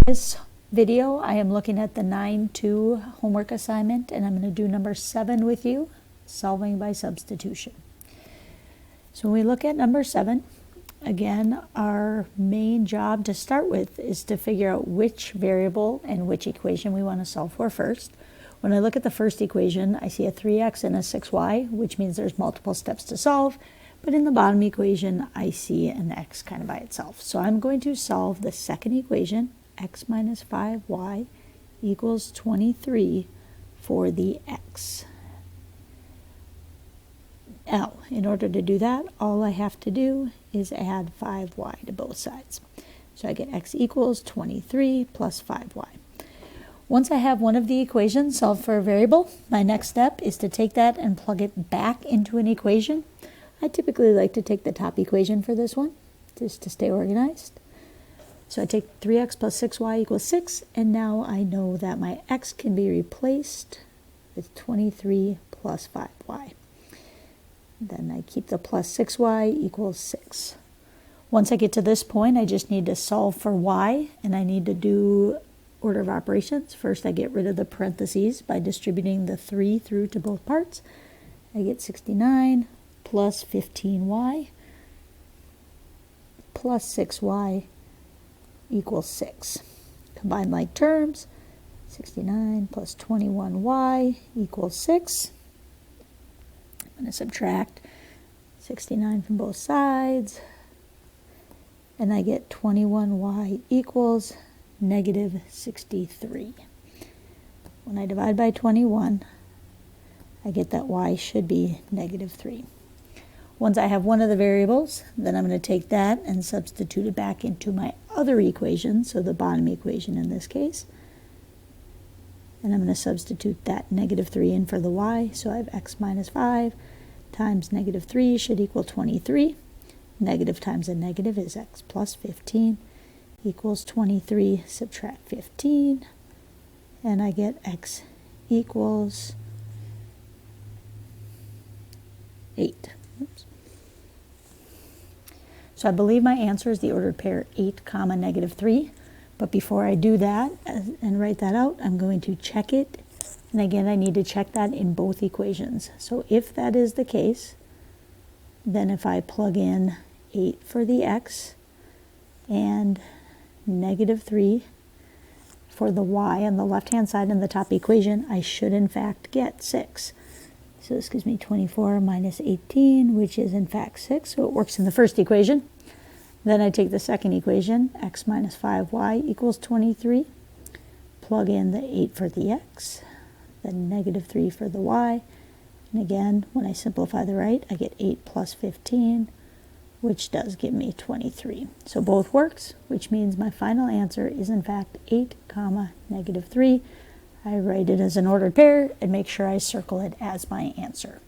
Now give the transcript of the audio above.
This video, I am looking at the 9-2 homework assignment, and I'm going to do number 7 with you, solving by substitution. So when we look at number 7, again, our main job to start with is to figure out which variable and which equation we want to solve for first. When I look at the first equation, I see a 3x and a 6y, which means there's multiple steps to solve. But in the bottom equation, I see an x kind of by itself. So I'm going to solve the second equation, x minus 5y equals 23 for the x. Now, in order to do that, all I have to do is add 5y to both sides. So I get x equals 23 plus 5y. Once I have one of the equations solved for a variable, my next step is to take that and plug it back into an equation. I typically like to take the top equation for this one, just to stay organized. So I take 3x plus 6y equals 6, and now I know that my x can be replaced with 23 plus 5y. Then I keep the plus 6y equals 6. Once I get to this point, I just need to solve for y, and I need to do order of operations. First, I get rid of the parentheses by distributing the 3 through to both parts. I get 69 plus 15y plus 6y equals 6. Combine like terms, 69 plus 21y equals 6. I'm going to subtract 69 from both sides, and I get 21y equals negative 63. When I divide by 21, I get that y should be negative 3. Once I have one of the variables, then I'm going to take that and substitute it back into my other equation, so the bottom equation in this case. And I'm going to substitute that negative 3 in for the y, so I have x minus 5 times negative 3 should equal 23. Negative times a negative is x plus 15 equals 23. Subtract 15, and I get x equals 8. Oops. So I believe my answer is the ordered pair 8 comma negative 3. But before I do that and write that out, I'm going to check it. And again, I need to check that in both equations. So if that is the case, then if I plug in 8 for the x and negative 3 for the y on the left-hand side in the top equation, I should in fact get 6. So this gives me 24 minus 18, which is in fact 6. So it works in the first equation. Then I take the second equation, x minus 5y equals 23. Plug in the 8 for the x, then negative 3 for the y. And again, when I simplify the right, I get 8 plus 15, which does give me 23. So both works, which means my final answer is in fact 8 comma negative 3. I write it as an ordered pair and make sure I circle it as my answer.